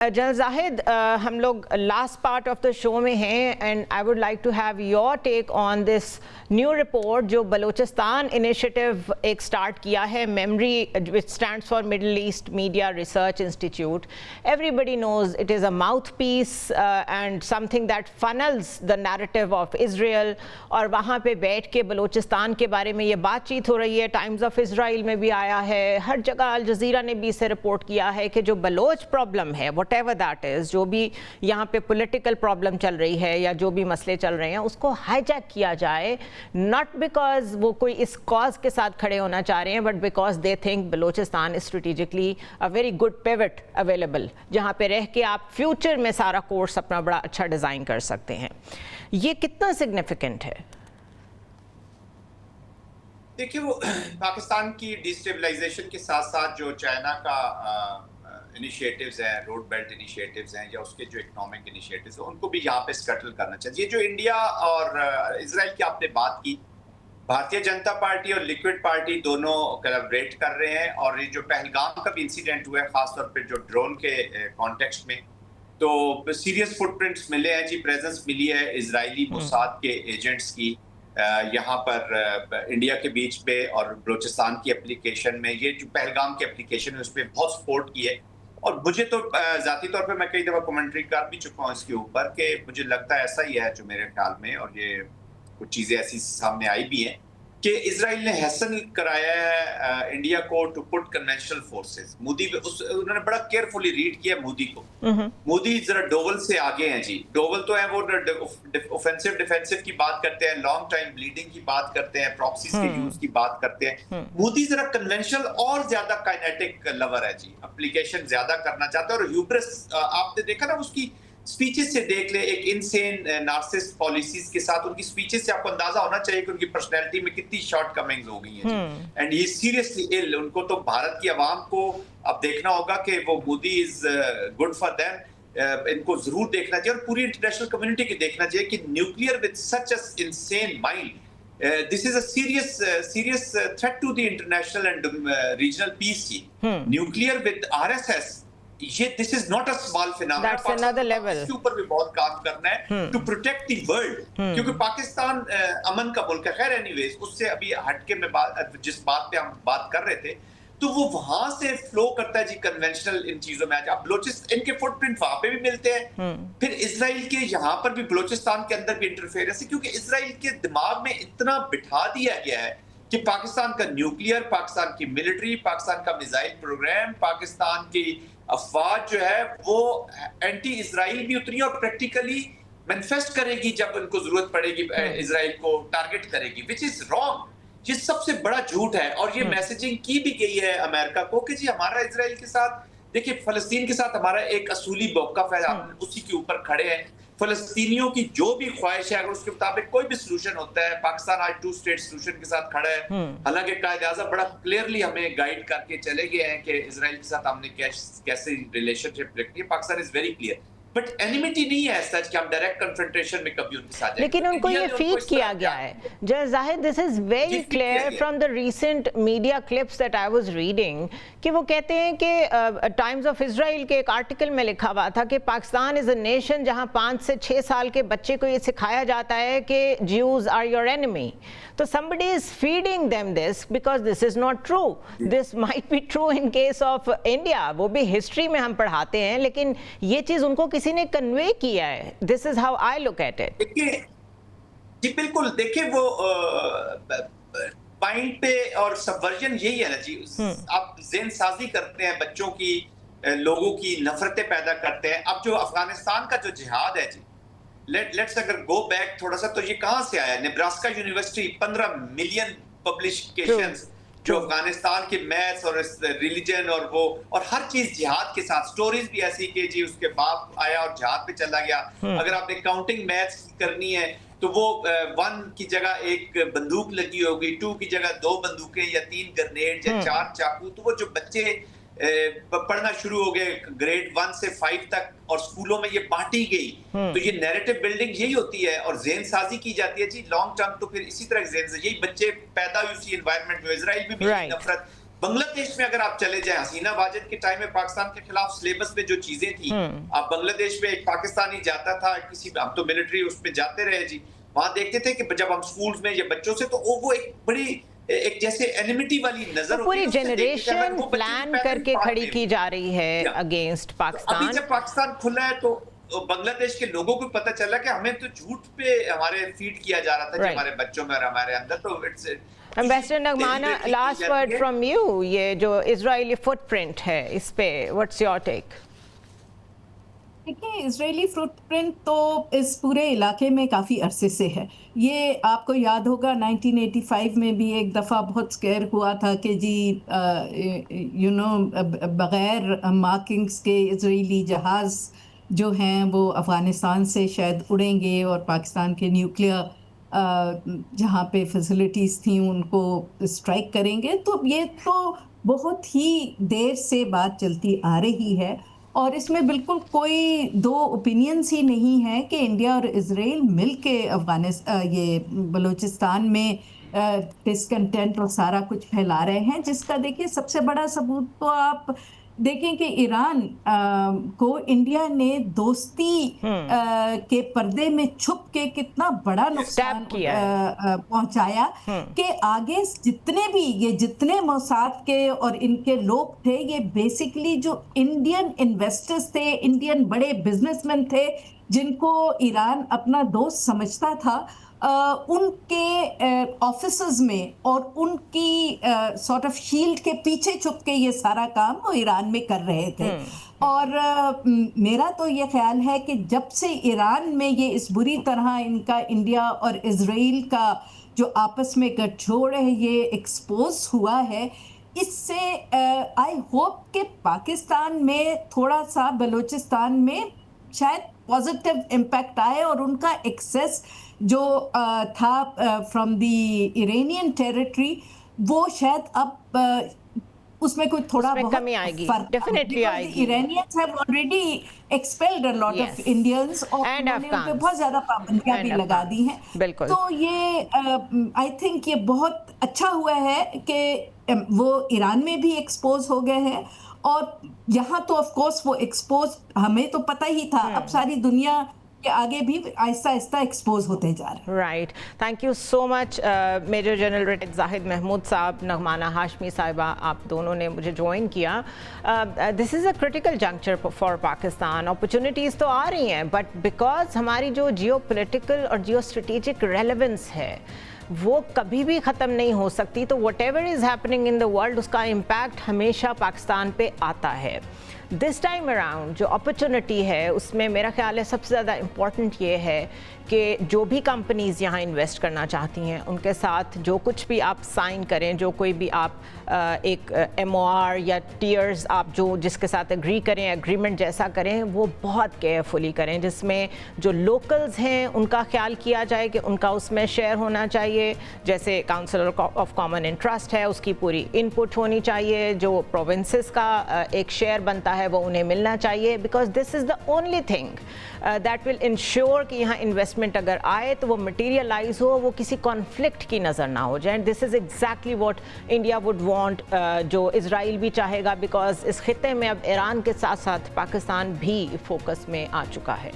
General Zahid, हम लोग last part of the show में हैं and I would like to have your take on this new report जो Balochistan initiative एक start किया है, MEMRI which stands for Middle East Media Research Institute. Everybody knows it is a mouthpiece and something that funnels the narrative of Israel, और वहाँ पे बैठ के बलूचिस्तान के बारे में ये बातचीत हो रही है. टाइम्स ऑफ इसराइल में भी आया है, हर जगह अल जज़ीरा ने भी इसे रिपोर्ट किया है कि जो बलोच प्रॉब्लम है, whatever that is, जो भी यहाँ पे पॉलिटिकल प्रॉब्लम चल रही है या जो भी मसले चल रहे हैं, उसको हाईजैक किया जाए, नॉट बिकॉज वो कोई इस कॉज के साथ खड़े होना चाह रहे हैं, but because they think Balochistan is strategically a very good pivot available, जहाँ पे रह के आप फ्यूचर में सारा कोर्स अपना बड़ा अच्छा डिज़ाइन कर सकते हैं. ये कितना सिग्निफिकेंट है? देखिए, वो पाकिस्तान की डिस्टेबलाइजेशन के साथ साथ जो चाइना का इनिशिएटिव्स हैं, रोड बेल्ट इनिशिएटिव्स हैं, या उसके जो इकोनॉमिक इनिशिएटिव्स हैं, उनको भी यहाँ पे स्कटल करना चाहिए. ये जो इंडिया और इजराइल की आपने बात की, भारतीय जनता पार्टी और लिक्विड पार्टी दोनों कोलैबोरेट कर रहे हैं. और ये जो पहलगाम का भी इंसिडेंट हुआ है, खासतौर पर जो ड्रोन के कॉन्टेक्स्ट में, तो सीरियस फुटप्रिंट्स मिले हैं जी, प्रेजेंस मिली है इजरायली मोसाद के एजेंट्स की यहाँ पर इंडिया के बीच पे, और बलूचिस्तान की एप्लीकेशन में. ये जो पहलगाम की एप्लीकेशन है, उस पर बहुत सपोर्ट की है. और मुझे तो जाती तौर पे मैं कई दफ़ा कमेंट्री कर भी चुका हूँ इसके ऊपर, कि मुझे लगता है ऐसा ही है जो मेरे ख्याल में, और ये कुछ चीज़ें ऐसी सामने आई भी हैं कि इजराइल ने हैसन कराया है इंडिया को to put conventional forces. Modi उन्होंने बड़ा केयरफुली रीड किया मोदी को. मोदी जरा डोवल से आगे हैं जी. डोवल तो है वो ऑफेंसिव डिफेंसिव की बात करते हैं, लॉन्ग टाइम ब्लीडिंग की बात करते हैं, प्रॉक्सीज के यूज की बात करते हैं. मोदी जरा कन्वेंशनल और ज्यादा काइनेटिक लवर है जी, एप्लीकेशन ज्यादा करना चाहता है. और ह्यूब्रिस आपने देखा ना उसकी स्पीचेस से, देख ले, एक इनसेन नार्सिस्ट पॉलिसीज के साथ उनकी स्पीचेस से आपको अंदाजा होना चाहिए कि उनकी पर्सनैलिटी में कितनी शॉर्ट कमिंग्स हो गई हैं. And he seriously ill. उनको तो भारत की आवाम को अब देखना होगा कि वो Modi is good for them. इनको जरूर देखना चाहिए, और पूरी इंटरनेशनल कम्युनिटी को देखना चाहिए कि nuclear with such a insane mind, this is a serious threat to the international and regional peace. Nuclear with RSS, ये this is not a small phenomena. That's another level. इसके ऊपर भी बहुत काम करना है टू प्रोटेक्ट द वर्ल्ड, क्योंकि पाकिस्तान अमन का मुल्क है. खैर एनीवेज, उससे अभी हटके में जिस बात पे हम बात कर रहे थे, तो वो वहां से फ्लो करता है जी कन्वेंशनल इन चीजों में. अब बलोचिस्तान, इनके फुटप्रिंट वहां पे भी मिलते हैं. फिर इजराइल के यहाँ पर भी बलोचिस्तान के अंदर भी इंटरफेरेंस है, क्योंकि इजराइल के दिमाग में इतना बिठा दिया गया है कि पाकिस्तान का न्यूक्लियर, पाकिस्तान की मिलिट्री, पाकिस्तान का मिसाइल प्रोग्राम, पाकिस्तान की अफवाज जो है वो एंटी इजराइल भी उतनी और प्रैक्टिकली मैनिफेस्ट करेगी जब उनको जरूरत पड़ेगी, इजराइल को टारगेट करेगी, विच इज रॉन्ग. ये सबसे बड़ा झूठ है. और ये मैसेजिंग की भी गई है अमेरिका को कि जी हमारा इजराइल के साथ, देखिए फलस्तीन के साथ हमारा एक असूली मौक़िफ़ है, हम उसी के ऊपर खड़े हैं. फलस्तीनियों की जो भी ख्वाहिश है, अगर उसके मुताबिक कोई भी सोल्यूशन होता है, पाकिस्तान आज 2 स्टेट सोल्यूशन के साथ खड़ा है. हालांकि कायद-ए-आज़म बड़ा क्लियरली हमें गाइड करके चले गए हैं कि इजराइल के साथ हमने कैसे रिलेशनशिप रखनी है. Pakistan is very clear, but enmity नहीं है सच कि हम डायरेक्ट कन्फ्रंटेशन में कभी उनके साथ. लेकिन उनको ये फीड किया गया है. Just Zahid, this is very clear from the recent media clips that I was reading, कि वो कहते हैं कि टाइम्स ऑफ इसराइल के एक आर्टिकल में लिखा हुआ था कि पाकिस्तान इज अ नेशन जहां 5 से 6 साल के बच्चे को ये सिखाया जाता है कि ज्यूज आर योर एनिमी. तो somebody is feeding them this because this is not true. This might be true in case of India. वो भी हिस्ट्री में हम पढ़ाते हैं, लेकिन ये चीज उनको किसी ने कन्वे किया है. This is how I look at it. देखिए जी, बिल्कुल. देखिए वो पॉइंट पे और सबवर्जन यही है ना जी. आप ज़हन साजी करते हैं बच्चों की, लोगों की नफरतें पैदा करते हैं. अब जो अफगानिस्तान का जो जिहाद है जी, लेट्स अगर गो बैक थोड़ा सा, तो ये कहां से आया? नेब्रास्का यूनिवर्सिटी 15 मिलियन पब्लिकेशंस जो अफगानिस्तान के मैथ्स और रिलीजन और वो और हर चीज जिहाद के साथ. स्टोरीज भी ऐसी कि जी उसके बाप आया और जिहाद पे चला गया. अगर आपने काउंटिंग मैथ्स करनी है तो वो 1 की जगह 1 बंदूक लगी होगी, 2 की जगह 2 बंदूकें या 3 ग्रेनेड या 4 चाकू. तो वो जो बच्चे पढ़ना शुरू हो गए ग्रेड 1 से 5 तक, और स्कूलों में ये बांटी गई. तो ये नैरेटिव बिल्डिंग यही होती है, और ज़हन साजी की जाती है जी लॉन्ग टर्म. तो फिर इसी तरह यही बच्चे पैदा हुए उसी एनवायरनमेंट में. इजराइल में भी नफरत बांग्लादेश में अगर आप चले जाएं, हसीना वाजिद के टाइम में पाकिस्तान के खिलाफ सिलेबस में जो चीजें थी, आप बांग्लादेश में एक पाकिस्तानी जाता था किसी, हम तो मिलिट्री उसमें जाते रहे जी, वहां देखते थे कि जब हम स्कूल्स में या बच्चों से, तो वो एक बड़ी एक जैसे एनिमिटी वाली नजर तो पूरी होती है, जनरेशन प्लान करके खड़ी की जा रही है अगेंस्ट पाकिस्तान। अभी जब पाकिस्तान खुला है तो बांग्लादेश के लोगों को पता चला कि हमें तो झूठ पे हमारे फीड किया जा रहा था हमारे बच्चों में और हमारे अंदर। तो it's ambassador नगमाना, last word from you, ये जो इजरायली फुटप्रिंट है इस पे व्हाट्स योर टेक? देखिए, इजरायली फुटप्रिंट तो इस पूरे इलाके में काफ़ी अरसे से है। ये आपको याद होगा 1985 में भी एक दफ़ा बहुत स्केयर हुआ था कि जी बग़ैर मार्किंग्स के इजरायली जहाज़ जो हैं वो अफ़गानिस्तान से शायद उड़ेंगे और पाकिस्तान के न्यूक्लियर जहाँ पे फैसिलिटीज़ थी उनको स्ट्राइक करेंगे। तो ये तो बहुत ही देर से बात चलती आ रही है और इसमें बिल्कुल कोई दो ओपिनियंस ही नहीं है कि इंडिया और इजराइल मिल के ये बलूचिस्तान में डिसकंटेंट और सारा कुछ फैला रहे हैं, जिसका देखिए सबसे बड़ा सबूत तो आप देखें कि ईरान को इंडिया ने दोस्ती के पर्दे में छुप के कितना बड़ा नुकसान पहुंचाया कि आगे जितने मोसाद के और इनके लोग थे, ये बेसिकली जो इंडियन इन्वेस्टर्स थे, इंडियन बड़े बिजनेसमैन थे जिनको ईरान अपना दोस्त समझता था, उनके ऑफिसेस में और उनकी सॉर्ट ऑफ शील्ड के पीछे छुप के ये सारा काम वो ईरान में कर रहे थे। और मेरा तो ये ख्याल है कि जब से ईरान में ये इस बुरी तरह इनका इंडिया और इजराइल का जो आपस में गठजोड़ है ये एक्सपोज हुआ है, इससे आई होप कि पाकिस्तान में थोड़ा सा बलूचिस्तान में शायद पॉजिटिव इम्पैक्ट आए और उनका एक्सेस जो था फ्रॉम द इरानियन टेरिटरी वो शायद अब उसमें कोई थोड़ा बहुत कमी आएगी, डेफिनेटली आएगी। Iranians have already expelled a lot of Indians और उन्होंने बहुत ज्यादा पाबंदियां भी लगा दी हैं। बिल्कुल। तो ये आई थिंक ये बहुत अच्छा हुआ है कि वो ईरान में भी एक्सपोज हो गए हैं और यहाँ तो ऑफ कोर्स वो एक्सपोज हमें तो पता ही था, अब सारी दुनिया के आगे भी आहिस्ता आहिस्ता एक्सपोज होते जा रहे हैं। Right, thank you so much major general retired Zahid Mahmood साहब, नगमाना हाशमी साहिबा, आप दोनों ने मुझे ज्वाइन किया। This is a critical juncture for Pakistan. Opportunities तो आ रही हैं बट बिकॉज हमारी जो जियो पोलिटिकल और जियो स्ट्रेटेजिक रेलेवेंस है वो कभी भी ख़त्म नहीं हो सकती, तो what ever is happening in the world उसका इम्पैक्ट हमेशा पाकिस्तान पे आता है। दिस टाइम अराउंड जो अपॉर्चुनिटी है उसमें मेरा ख्याल है सबसे ज़्यादा इम्पॉर्टेंट ये है कि जो भी कंपनीज़ यहाँ इन्वेस्ट करना चाहती हैं उनके साथ जो कुछ भी आप साइन करें, जो कोई भी आप एक MOR या टीयर्स आप जो जिसके साथ एग्री करें, एग्रीमेंट जैसा करें, वो बहुत केयरफुली करें, जिसमें जो लोकल्स हैं उनका ख्याल किया जाए कि उनका उसमें शेयर होना चाहिए। जैसे काउंसिल ऑफ कॉमन इंटरेस्ट है उसकी पूरी इनपुट होनी चाहिए, जो प्रोविंसेस का एक शेयर बनता है वो उन्हें मिलना चाहिए, because this is the only thing that will ensure कि यहाँ इन्वेस्टमेंट अगर आए तो वो मटीरियलाइज हो, वो किसी कॉन्फ्लिक्ट की नज़र ना हो जाए। This is exactly what India would want, जो इजराइल भी चाहेगा, बिकॉज इस खित्ते में अब ईरान के साथ साथ पाकिस्तान भी फोकस में आ चुका है।